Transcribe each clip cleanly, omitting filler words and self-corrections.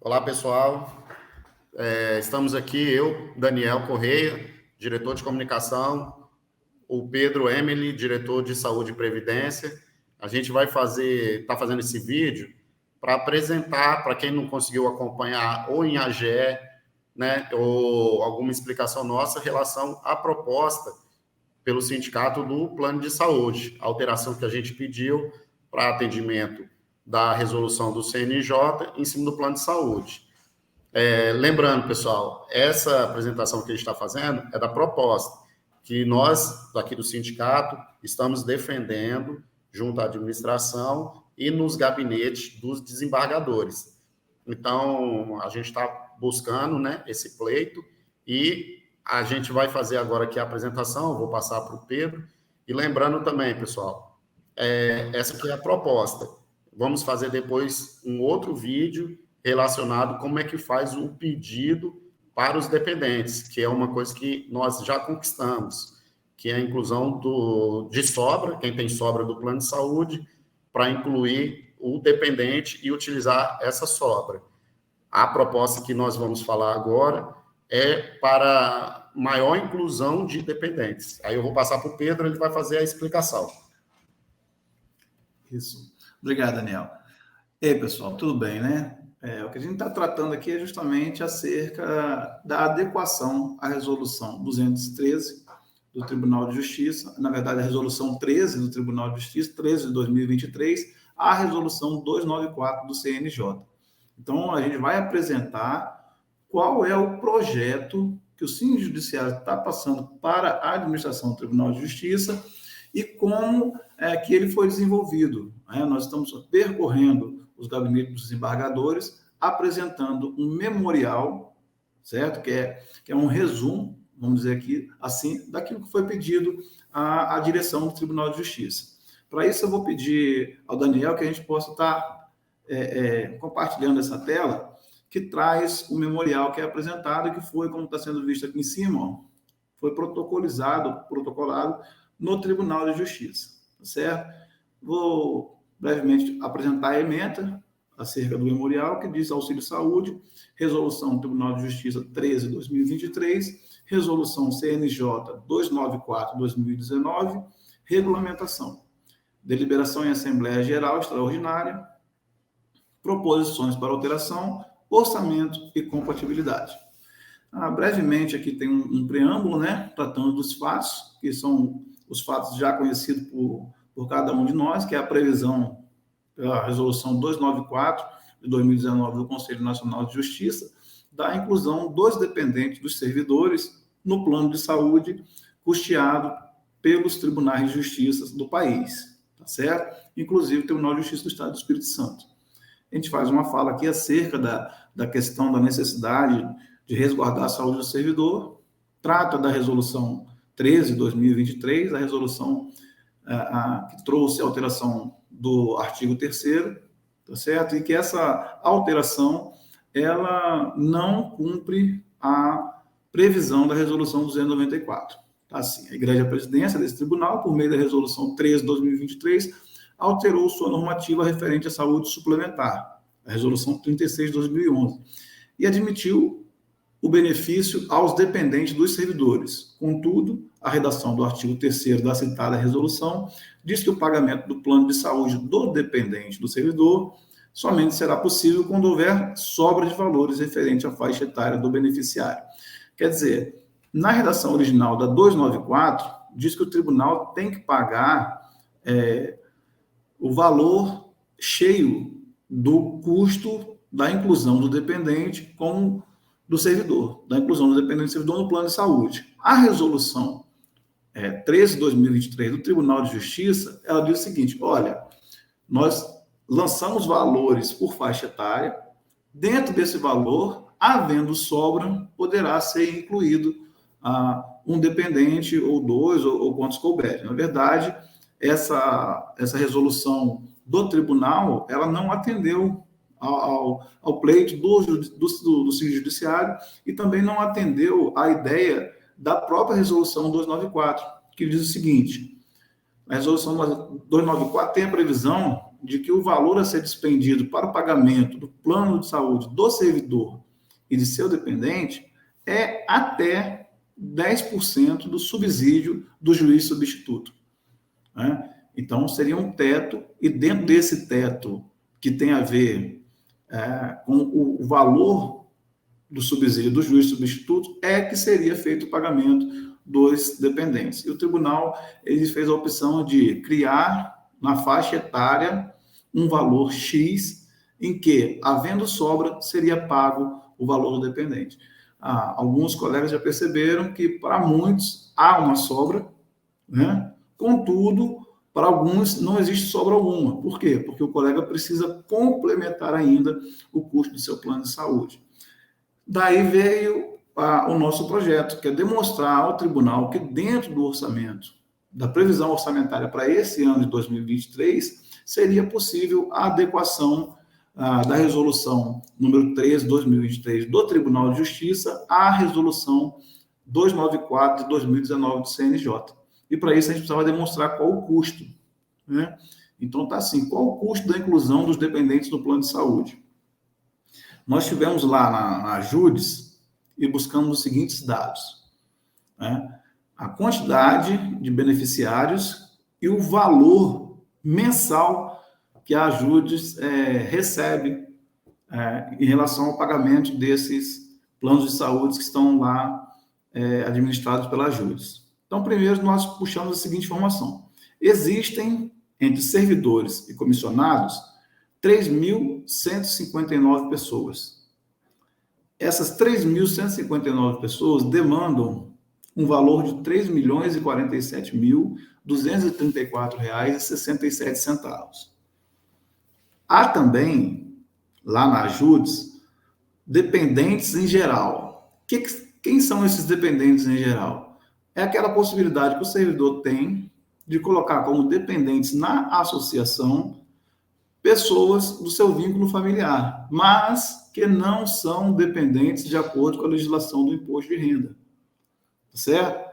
Olá, pessoal. Estamos aqui, eu, Daniel Correia, diretor de comunicação, o Pedro Emily, diretor de saúde e previdência. A gente está fazendo esse vídeo para apresentar, para quem não conseguiu acompanhar, ou em AGE, né, ou alguma explicação nossa, em relação à proposta pelo sindicato do plano de saúde, a alteração que a gente pediu para atendimento da resolução do CNJ em cima do plano de saúde. Lembrando, pessoal, essa apresentação que a gente está fazendo é da proposta que nós, daqui do sindicato, estamos defendendo junto à administração e nos gabinetes dos desembargadores. Então, a gente está buscando, né, esse pleito e a gente vai fazer agora aqui a apresentação, vou passar para o Pedro. E lembrando também, pessoal, essa aqui é a proposta. Vamos fazer depois um outro vídeo relacionado como é que faz o pedido para os dependentes, que é uma coisa que nós já conquistamos, que é a inclusão de sobra, quem tem sobra do plano de saúde, para incluir o dependente e utilizar essa sobra. A proposta que nós vamos falar agora é para maior inclusão de dependentes. Aí eu vou passar para o Pedro, ele vai fazer a explicação. Isso. Obrigado, Daniel. E aí, pessoal, tudo bem, né? O que a gente está tratando aqui é justamente acerca da adequação à resolução 213 do Tribunal de Justiça, na verdade, a resolução 13 do Tribunal de Justiça, 13 de 2023, à resolução 294 do CNJ. Então, a gente vai apresentar qual é o projeto que o Síndico Judiciário está passando para a administração do Tribunal de Justiça e como que ele foi desenvolvido. Nós estamos percorrendo os gabinetes dos desembargadores, apresentando um memorial, certo? Que é um resumo, vamos dizer aqui, assim, daquilo que foi pedido à direção do Tribunal de Justiça. Para isso, eu vou pedir ao Daniel que a gente possa estar compartilhando essa tela, que traz o memorial que é apresentado e que foi, como está sendo visto aqui em cima, ó, foi protocolado no Tribunal de Justiça, tá certo? Vou brevemente apresentar a ementa acerca do memorial, que diz auxílio saúde, resolução do Tribunal de Justiça 13 de 2023, resolução CNJ 294/2019, regulamentação, deliberação em Assembleia Geral Extraordinária, proposições para alteração, orçamento e compatibilidade. Brevemente, aqui tem um preâmbulo, né, tratando dos fatos, que são os fatos já conhecidos por cada um de nós, que é a previsão pela resolução 294 de 2019 do Conselho Nacional de Justiça, da inclusão dos dependentes dos servidores no plano de saúde custeado pelos tribunais de justiça do país, tá certo? Inclusive o Tribunal de Justiça do Estado do Espírito Santo. A gente faz uma fala aqui acerca da questão da necessidade de resguardar a saúde do servidor, trata da resolução 13 de 2023, a resolução que trouxe a alteração do artigo 3º, tá certo? E que essa alteração, ela não cumpre a previsão da resolução 294. Tá assim, a Igreja Presidência desse tribunal, por meio da resolução 13 de 2023, alterou sua normativa referente à saúde suplementar, a resolução 36 de 2011, e admitiu o benefício aos dependentes dos servidores. Contudo, a redação do artigo 3º da citada resolução diz que o pagamento do plano de saúde do dependente do servidor somente será possível quando houver sobra de valores referente à faixa etária do beneficiário. Quer dizer, na redação original da 294, diz que o tribunal tem que pagar o valor cheio do custo da inclusão do dependente com do servidor, da inclusão do dependente do servidor no plano de saúde. A resolução 13 de 2023 do Tribunal de Justiça, ela diz o seguinte: olha, nós lançamos valores por faixa etária, dentro desse valor, havendo sobra, poderá ser incluído um dependente, ou dois, ou quantos couberem. Na verdade, essa resolução do tribunal, ela não atendeu ao pleito do Síndico Judiciário e também não atendeu à ideia da própria resolução 294, que diz o seguinte: a resolução 294 tem a previsão de que o valor a ser despendido para o pagamento do plano de saúde do servidor e de seu dependente é até 10% do subsídio do juiz substituto, né? Então, seria um teto, e dentro desse teto, que tem a ver com o valor do subsídio do juiz substituto, é que seria feito o pagamento dos dependentes. E o tribunal ele fez a opção de criar, na faixa etária, um valor X, em que, havendo sobra, seria pago o valor do dependente. Alguns colegas já perceberam que, para muitos, há uma sobra, né? Contudo, para alguns não existe sobra alguma. Por quê? Porque o colega precisa complementar ainda o custo do seu plano de saúde. Daí veio o nosso projeto, que é demonstrar ao tribunal que, dentro do orçamento, da previsão orçamentária para esse ano de 2023, seria possível a adequação da resolução número 3 de 2023 do Tribunal de Justiça à resolução 294 de 2019 do CNJ. E para isso a gente precisava demonstrar qual o custo, né? Então está assim, qual o custo da inclusão dos dependentes no plano de saúde? Nós estivemos lá na JUDES e buscamos os seguintes dados, né? A quantidade de beneficiários e o valor mensal que a JUDES recebe em relação ao pagamento desses planos de saúde que estão lá administrados pela JUDES. Então, primeiro, nós puxamos a seguinte informação. Existem, entre servidores e comissionados, 3.159 pessoas. Essas 3.159 pessoas demandam um valor de R$ 3.047.234,67. Há também, lá na JUDES, dependentes em geral. Quem são esses dependentes em geral? É aquela possibilidade que o servidor tem de colocar como dependentes na associação pessoas do seu vínculo familiar, mas que não são dependentes de acordo com a legislação do imposto de renda. Certo?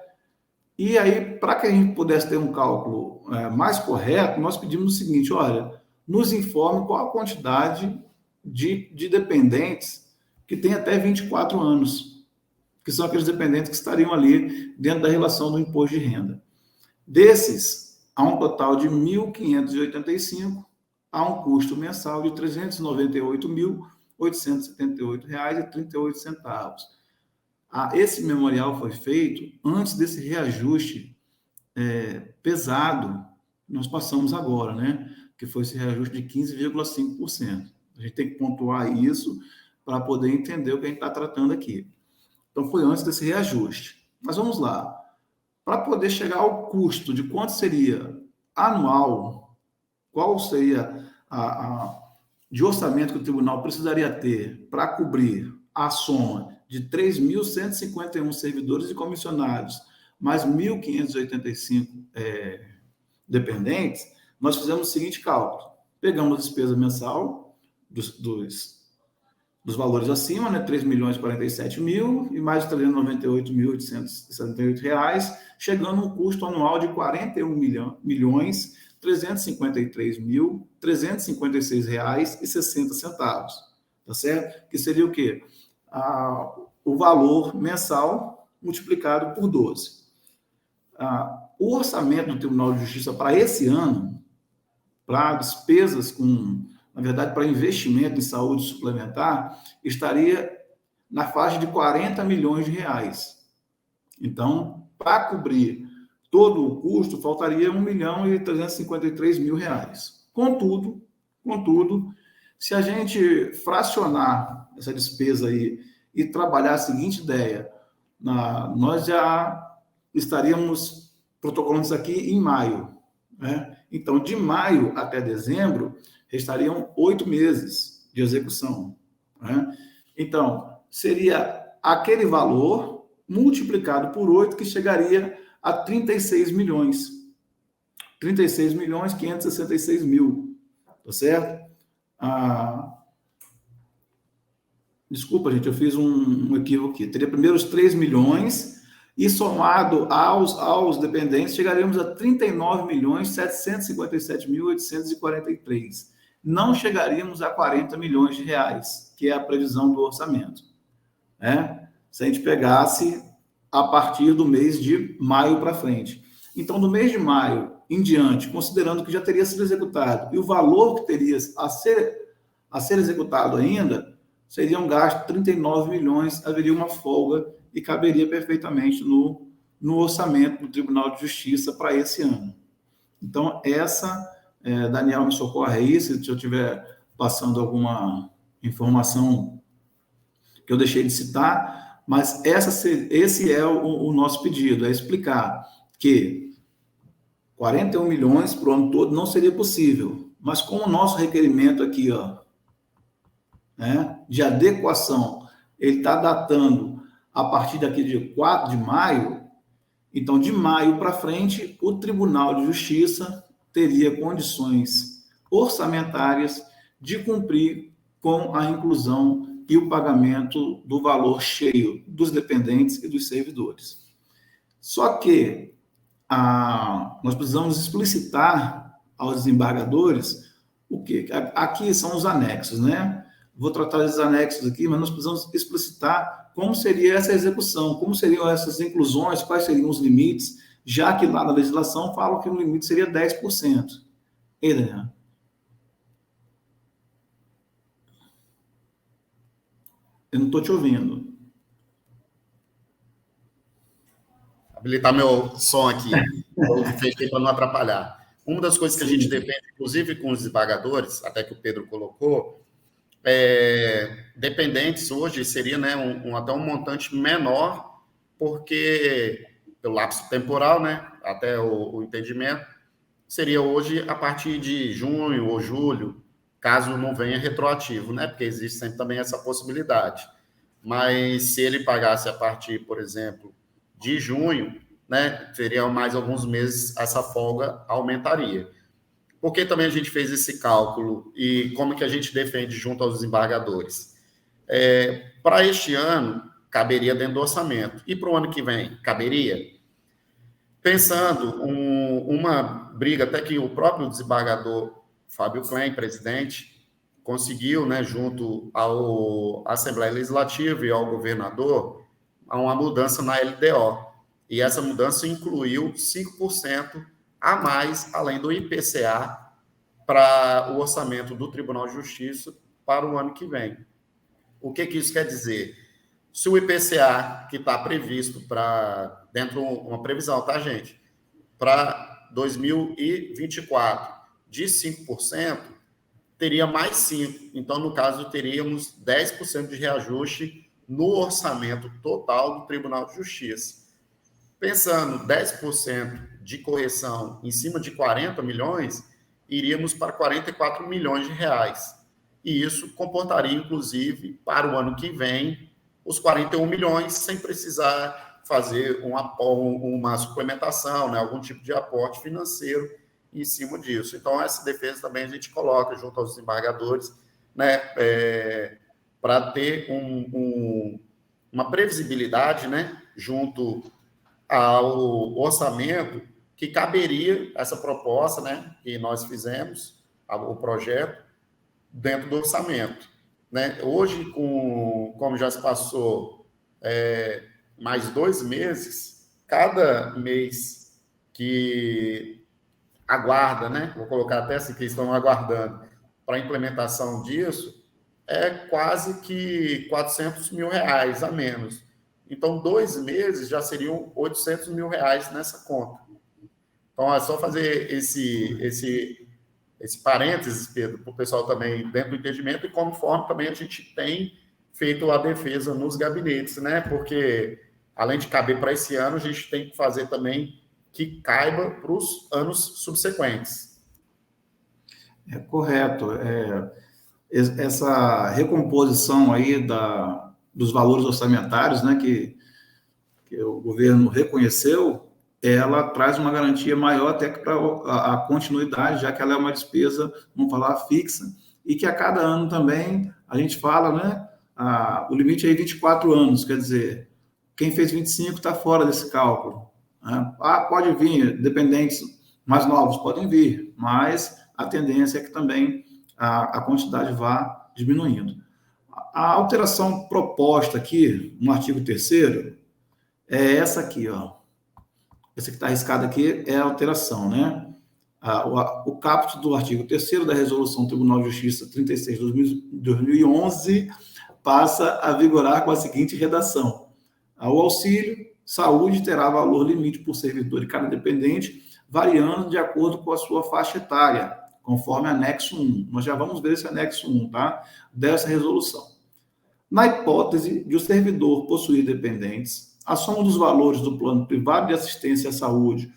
E aí, para que a gente pudesse ter um cálculo mais correto, nós pedimos o seguinte: olha, nos informe qual a quantidade de dependentes que tem até 24 anos, que são aqueles dependentes que estariam ali dentro da relação do imposto de renda. Desses, há um total de 1.585, há um custo mensal de R$ 398.878,38. Esse memorial foi feito antes desse reajuste pesado que nós passamos agora, né? Que foi esse reajuste de 15,5%. A gente tem que pontuar isso para poder entender o que a gente está tratando aqui. Então, foi antes desse reajuste. Mas vamos lá. Para poder chegar ao custo de quanto seria anual, qual seria de orçamento que o tribunal precisaria ter para cobrir a soma de 3.151 servidores e comissionados, mais 1.585 dependentes, nós fizemos o seguinte cálculo. Pegamos a despesa mensal dos valores acima, né, 3.047.000 e mais R$ 398.878, chegando a um custo anual de R$ 41.353.356,60. Tá certo? Que seria o quê? O valor mensal multiplicado por 12. O orçamento do Tribunal de Justiça para esse ano, para despesas na verdade, para investimento em saúde suplementar, estaria na faixa de 40 milhões de reais. Então, para cobrir todo o custo, faltaria R$ 1.353.000. Contudo, se a gente fracionar essa despesa aí e trabalhar a seguinte ideia, nós já estaríamos protocolando isso aqui em maio, né? Então, de maio até dezembro, restariam 8 meses de execução, né? Então, seria aquele valor multiplicado por 8 que chegaria a 36 milhões. 36.566.000, tá certo? Desculpa, gente, eu fiz um equívoco aqui. Teria primeiro os 3 milhões E somado aos dependentes, chegaríamos a 39.757.843. Não chegaríamos a 40 milhões de reais, que é a previsão do orçamento, né? Se a gente pegasse a partir do mês de maio para frente. Então, do mês de maio em diante, considerando que já teria sido executado e o valor que teria a ser executado ainda, seria um gasto de 39 milhões, haveria uma folga e caberia perfeitamente no orçamento do Tribunal de Justiça para esse ano. Então, Daniel, me socorre aí, se eu estiver passando alguma informação que eu deixei de citar, mas esse é o nosso pedido, é explicar que 41 milhões para o ano todo não seria possível, mas como o nosso requerimento aqui, né, de adequação, ele está datando a partir daqui de 4 de maio, então, de maio para frente, o Tribunal de Justiça teria condições orçamentárias de cumprir com a inclusão e o pagamento do valor cheio dos dependentes e dos servidores. Só que nós precisamos explicitar aos desembargadores o quê? Aqui são os anexos, né? Vou tratar dos anexos aqui, mas nós precisamos explicitar como seria essa execução, como seriam essas inclusões, quais seriam os limites, já que lá na legislação falam que o limite seria 10%. E aí, Daniel? Eu não estou te ouvindo. Habilitar meu som aqui. Eu fechei para não atrapalhar. Uma das coisas que a gente defende, inclusive com os desembargadores, até que o Pedro colocou, dependentes hoje seria, né, até um montante menor, porque pelo lapso temporal, né, até o entendimento, seria hoje a partir de junho ou julho, caso não venha retroativo, né, porque existe sempre também essa possibilidade. Mas se ele pagasse a partir, por exemplo, de junho, né, teria mais alguns meses, essa folga aumentaria. Por que também a gente fez esse cálculo e como que a gente defende junto aos desembargadores? Para este ano, caberia dentro do orçamento. E para o ano que vem, caberia? Pensando uma briga, até que o próprio desembargador Fábio Klein, presidente, conseguiu, né, junto à Assembleia Legislativa e ao governador, uma mudança na LDO. E essa mudança incluiu 5% a mais, além do IPCA, para o orçamento do Tribunal de Justiça para o ano que vem. O que isso quer dizer? Se o IPCA, que está previsto dentro de uma previsão, tá, gente? Para 2024, de 5%, teria mais 5%. Então, no caso, teríamos 10% de reajuste no orçamento total do Tribunal de Justiça. Pensando 10% de correção em cima de 40 milhões, iríamos para 44 milhões de reais. E isso comportaria, inclusive, para o ano que vem, os 41 milhões, sem precisar fazer uma suplementação, né, algum tipo de aporte financeiro em cima disso. Então, essa defesa também a gente coloca junto aos desembargadores, né, para ter uma previsibilidade, né, junto ao orçamento, que caberia essa proposta, né, que nós fizemos, o projeto, dentro do orçamento. Né? Hoje, como já se passou mais 2 meses, cada mês que aguarda, né, vou colocar até assim, que estão aguardando para a implementação disso, é quase que 400 mil reais a menos. Então, 2 meses já seriam 800 mil reais nessa conta. Então, é só fazer esse parênteses, Pedro, para o pessoal também dentro do entendimento e conforme também a gente tem feito a defesa nos gabinetes, né? Porque, além de caber para esse ano, a gente tem que fazer também que caiba para os anos subsequentes. É correto. Essa recomposição aí dos valores orçamentários, né, que o governo reconheceu, ela traz uma garantia maior até que para a continuidade, já que ela é uma despesa, vamos falar, fixa, e que a cada ano também a gente fala, né, o limite é 24 anos, quer dizer, quem fez 25 está fora desse cálculo. Né? Pode vir, dependentes mais novos podem vir, mas a tendência é que também a quantidade vá diminuindo. A alteração proposta aqui, no artigo 3º, é essa aqui, ó. Essa que está arriscada aqui é a alteração, né? O caput do artigo 3º da Resolução do Tribunal de Justiça 36 de 2011 passa a vigorar com a seguinte redação: o auxílio saúde terá valor limite por servidor de cada dependente, variando de acordo com a sua faixa etária, conforme anexo 1. Nós já vamos ver esse anexo 1, tá? Dessa resolução. Na hipótese de o servidor possuir dependentes, a soma dos valores do plano privado de assistência à saúde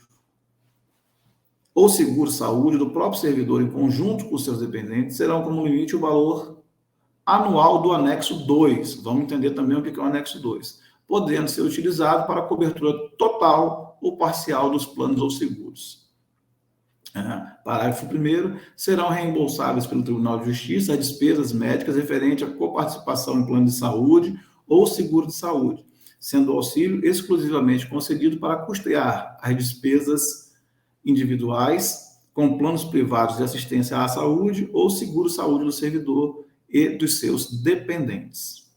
ou seguro-saúde do próprio servidor em conjunto com seus dependentes serão como limite o valor anual do anexo 2. Vamos entender também o que é o anexo 2. Podendo ser utilizado para a cobertura total ou parcial dos planos ou seguros. Parágrafo 1º. Serão reembolsáveis pelo Tribunal de Justiça as despesas médicas referentes à coparticipação em plano de saúde ou seguro de saúde, sendo o auxílio exclusivamente concedido para custear as despesas individuais com planos privados de assistência à saúde ou seguro-saúde do servidor e dos seus dependentes.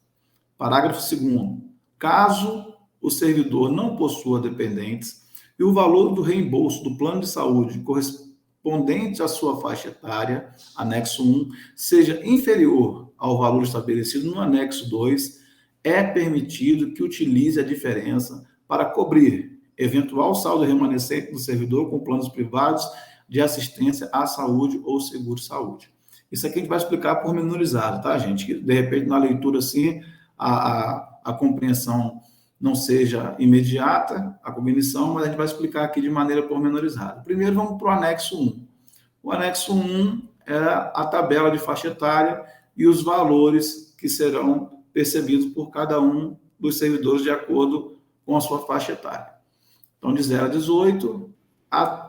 Parágrafo 2º. Caso o servidor não possua dependentes e o valor do reembolso do plano de saúde correspondente à sua faixa etária, anexo 1, seja inferior ao valor estabelecido no anexo 2, é permitido que utilize a diferença para cobrir eventual saldo remanescente do servidor com planos privados de assistência à saúde ou seguro-saúde. Isso aqui a gente vai explicar pormenorizado, tá, gente? Que, de repente, na leitura, assim, a compreensão não seja imediata, a cognição, mas a gente vai explicar aqui de maneira pormenorizada. Primeiro, vamos para o anexo 1. O anexo 1 é a tabela de faixa etária e os valores que serão percebidos por cada um dos servidores de acordo com a sua faixa etária. Então, de 0 a 18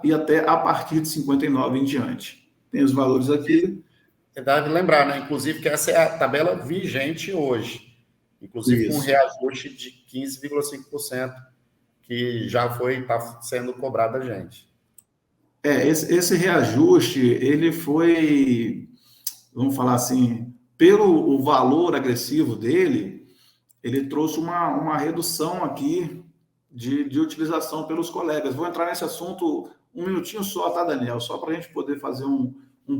e até a partir de 59 em diante. Tem os valores aqui. Você deve lembrar, né? Inclusive, que essa é a tabela vigente hoje. Inclusive, com um reajuste de 15,5%, que já está sendo cobrado a gente. Esse reajuste, ele foi, vamos falar assim, pelo valor agressivo dele, ele trouxe uma redução aqui de utilização pelos colegas. Vou entrar nesse assunto um minutinho só, tá, Daniel? Só para a gente poder fazer um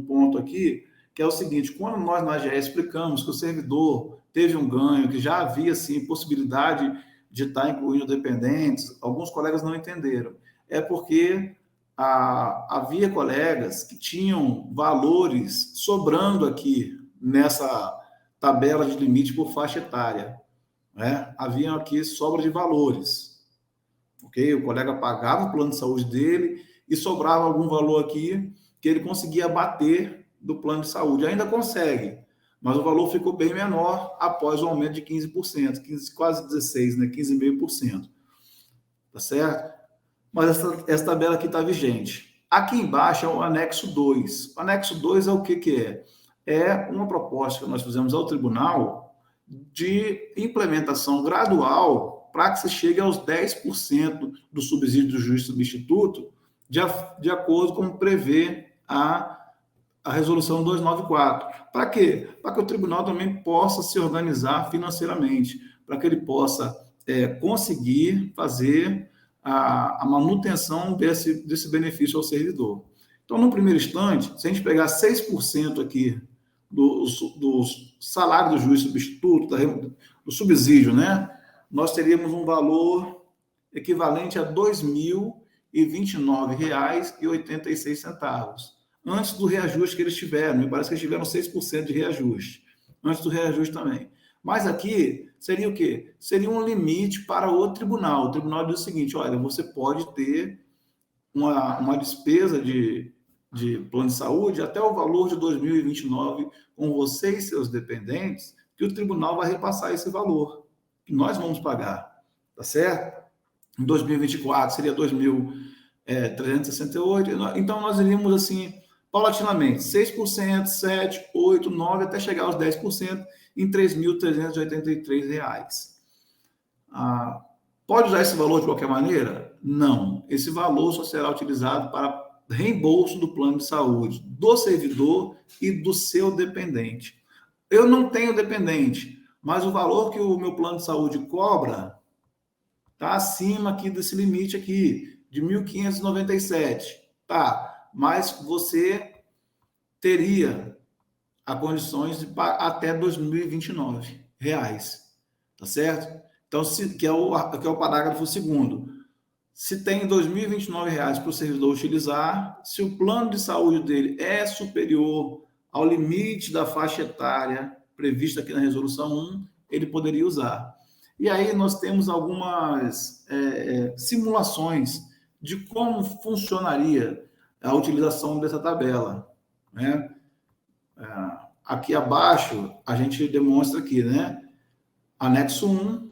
ponto aqui, que é o seguinte: quando nós na AGE explicamos que o servidor teve um ganho, que já havia, sim, possibilidade de estar incluindo dependentes, alguns colegas não entenderam. É porque havia colegas que tinham valores sobrando aqui nessa tabela de limite por faixa etária. Né? Havia aqui sobra de valores. Okay? O colega pagava o plano de saúde dele e sobrava algum valor aqui que ele conseguia abater do plano de saúde. Ainda consegue, mas o valor ficou bem menor após o aumento de 15%, quase 16%, né? 15,5%. Tá certo? Mas essa tabela aqui está vigente. Aqui embaixo é o anexo 2. O anexo 2 é o que é? É uma proposta que nós fizemos ao tribunal de implementação gradual para que se chegue aos 10% do subsídio do juiz substituto, de acordo com prevê a resolução 294. Para quê? Para que o tribunal também possa se organizar financeiramente, para que ele possa conseguir fazer a manutenção desse benefício ao servidor. Então, no primeiro instante, se a gente pegar 6% aqui do salário do juiz substituto, do subsídio, né, nós teríamos um valor equivalente a R$ 2.029,86, antes do reajuste que eles tiveram. Me parece que eles tiveram 6% de reajuste, antes do reajuste também. Mas aqui seria o quê? Seria um limite para o tribunal. O tribunal diz o seguinte: olha, você pode ter uma despesa de plano de saúde até o valor de 2029 com você e seus dependentes, que o tribunal vai repassar esse valor, que nós vamos pagar, tá certo? Em 2024 seria 2.368. Então, nós iríamos assim, paulatinamente, 6%, 7%, 8%, 9%, até chegar aos 10%, em R$ 3.383. Pode usar esse valor de qualquer maneira? Não. Esse valor só será utilizado para reembolso do plano de saúde do servidor e do seu dependente. Eu não tenho dependente, mas o valor que o meu plano de saúde cobra está acima aqui desse limite aqui, de 1.597. Tá, mas você teria a condições de até R$ 2.029, tá certo? Então, que é o parágrafo 2º. Se tem R$ 2.029 para o servidor utilizar, se o plano de saúde dele é superior ao limite da faixa etária prevista aqui na resolução 1, ele poderia usar. E aí nós temos algumas simulações de como funcionaria a utilização dessa tabela, né? Aqui abaixo, a gente demonstra aqui, né? Anexo 1,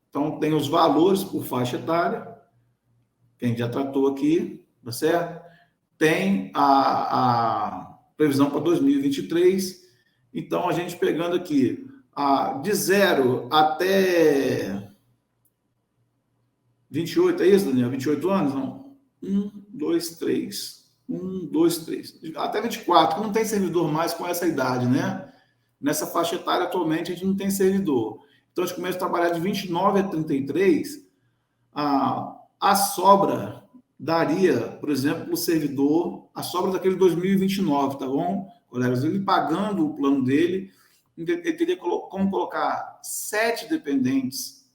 então tem os valores por faixa etária, que a gente já tratou aqui, tá certo? Tem a previsão para 2023, então a gente pegando aqui, de 0 até 28, é isso, Daniel? 28 anos? Não. 1, 2, 3. 1, 2, 3. Até 24, não tem servidor mais com essa idade, né? Nessa faixa etária, atualmente, a gente não tem servidor. Então, a gente começa a trabalhar de 29 a 33, a sobra daria, por exemplo, o servidor, a sobra daquele 2029, tá bom, colegas? Ele pagando o plano dele, ele teria como colocar 7 dependentes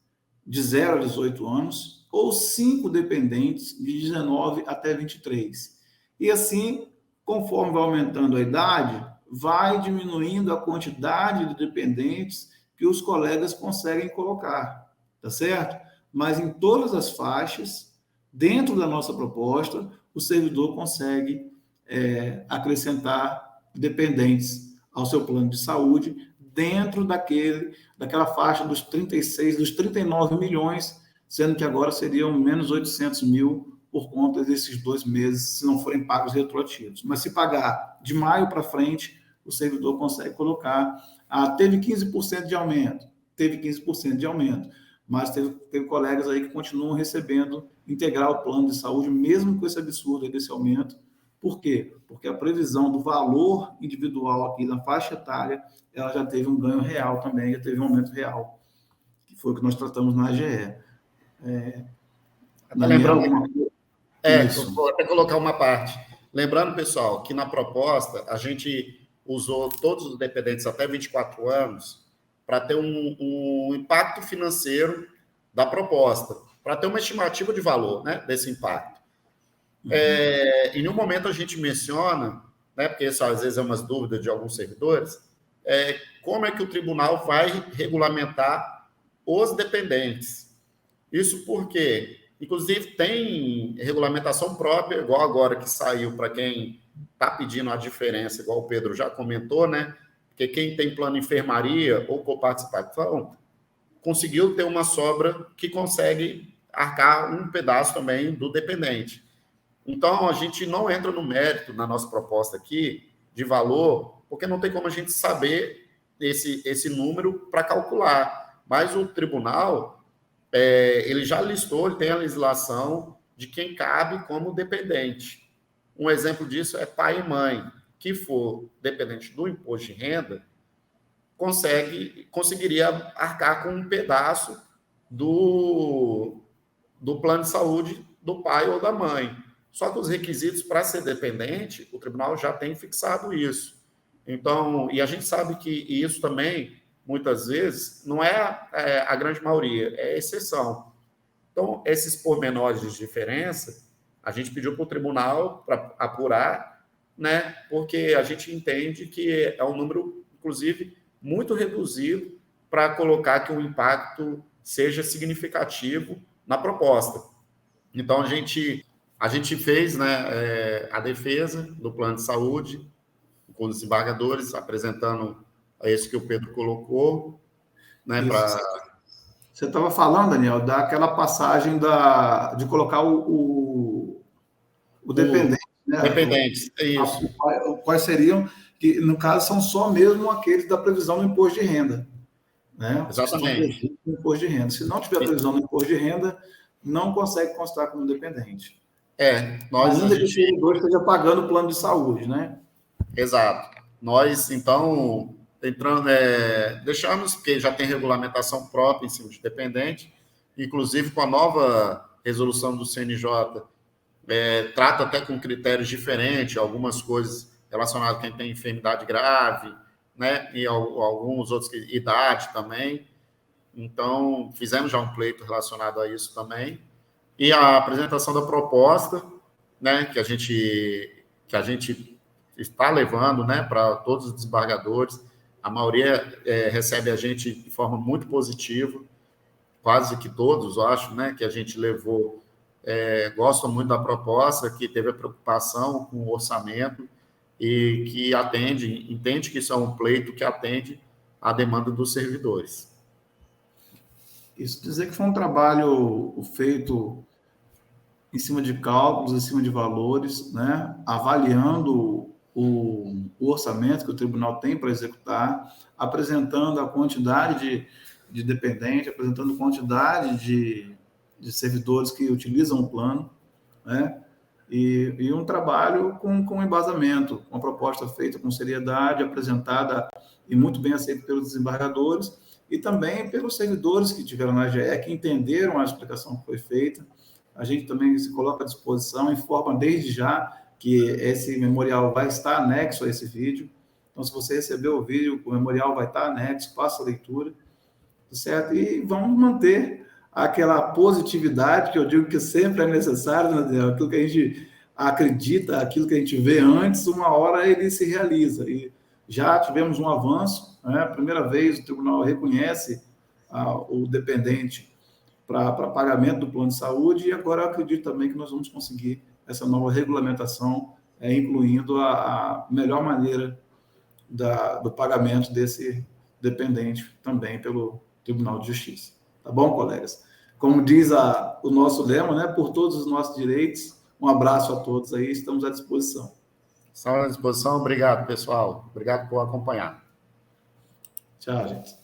de 0 a 18 anos ou 5 dependentes de 19 até 23. E assim, conforme vai aumentando a idade, vai diminuindo a quantidade de dependentes que os colegas conseguem colocar, tá certo? Mas em todas as faixas, dentro da nossa proposta, o servidor consegue acrescentar dependentes ao seu plano de saúde dentro daquela faixa dos 36, dos 39 milhões, sendo que agora seriam menos 800 mil por conta desses 2 meses, se não forem pagos retroativos. Mas se pagar de maio para frente, o servidor consegue colocar. Teve 15% de aumento, mas teve colegas aí que continuam recebendo integral o plano de saúde, mesmo com esse absurdo desse aumento. Por quê? Porque a previsão do valor individual aqui na faixa etária, ela já teve um ganho real também, já teve um aumento real, que foi o que nós tratamos na AGE. Daniel, alguma coisa? Vou até colocar uma parte. Lembrando, pessoal, que na proposta a gente usou todos os dependentes até 24 anos para ter um impacto financeiro da proposta, para ter uma estimativa de valor, né, desse impacto. Em nenhum momento a gente menciona, né, porque isso às vezes é umas dúvidas de alguns servidores, como é que o tribunal vai regulamentar os dependentes. Isso porque, inclusive, tem regulamentação própria, igual agora que saiu para quem está pedindo a diferença, igual o Pedro já comentou, né? Porque quem tem plano enfermaria ou coparticipação conseguiu ter uma sobra que consegue arcar um pedaço também do dependente. Então, a gente não entra no mérito na nossa proposta aqui de valor, porque não tem como a gente saber esse número para calcular. Mas o tribunal, ele já listou, ele tem a legislação de quem cabe como dependente. Um exemplo disso é pai e mãe, que for dependente do imposto de renda, conseguiria arcar com um pedaço do plano de saúde do pai ou da mãe. Só que os requisitos para ser dependente, o tribunal já tem fixado isso. Então, e a gente sabe que isso também, muitas vezes, não é a grande maioria, é exceção. Então, esses pormenores de diferença, a gente pediu para o tribunal para apurar, né? Porque a gente entende que é um número, inclusive, muito reduzido para colocar que o impacto seja significativo na proposta. Então, a gente fez, né, a defesa do plano de saúde com os desembargadores, apresentando isso que o Pedro colocou, né, para... Você estava falando, Daniel, daquela passagem de colocar o dependente, né? Dependente, é isso. Quais seriam, que no caso são só mesmo aqueles da previsão do imposto de renda. né? Exatamente. No imposto de renda. Se não tiver previsão no imposto de renda, não consegue constar como dependente. Ainda que o servidor esteja pagando o plano de saúde, né? Exato. Nós, então, deixamos, porque já tem regulamentação própria em cima de dependente, inclusive com a nova resolução do CNJ, trata até com critérios diferentes, algumas coisas relacionadas a quem tem enfermidade grave, né, e alguns outros, idade também. Então, fizemos já um pleito relacionado a isso também. E a apresentação da proposta, né, que a gente está levando, né, para todos os desembargadores. A maioria recebe a gente de forma muito positiva, quase que todos, eu acho, né, que a gente levou, gostam muito da proposta, que teve a preocupação com o orçamento e que entende que isso é um pleito que atende à demanda dos servidores. Isso dizer que foi um trabalho feito em cima de cálculos, em cima de valores, né? Avaliando o orçamento que o tribunal tem para executar, apresentando a quantidade de dependentes, apresentando quantidade de servidores que utilizam o plano, né? E um trabalho com embasamento, uma proposta feita com seriedade, apresentada e muito bem aceita pelos desembargadores e também pelos servidores que tiveram na AGE, que entenderam a explicação que foi feita. A gente também se coloca à disposição, informa desde já que esse memorial vai estar anexo a esse vídeo. Então, se você recebeu o vídeo, o memorial vai estar anexo, faça a leitura, certo? E vamos manter aquela positividade que eu digo que sempre é necessário, né? Aquilo que a gente acredita, aquilo que a gente vê antes, uma hora ele se realiza. E já tivemos um avanço, né? A primeira vez o tribunal reconhece o dependente para pagamento do plano de saúde, e agora eu acredito também que nós vamos conseguir essa nova regulamentação, incluindo a melhor maneira do pagamento desse dependente também pelo Tribunal de Justiça. Tá bom, colegas? Como diz o nosso lema, né? Por todos os nossos direitos, um abraço a todos aí, estamos à disposição. Estamos à disposição, obrigado, pessoal. Obrigado por acompanhar. Tchau, gente.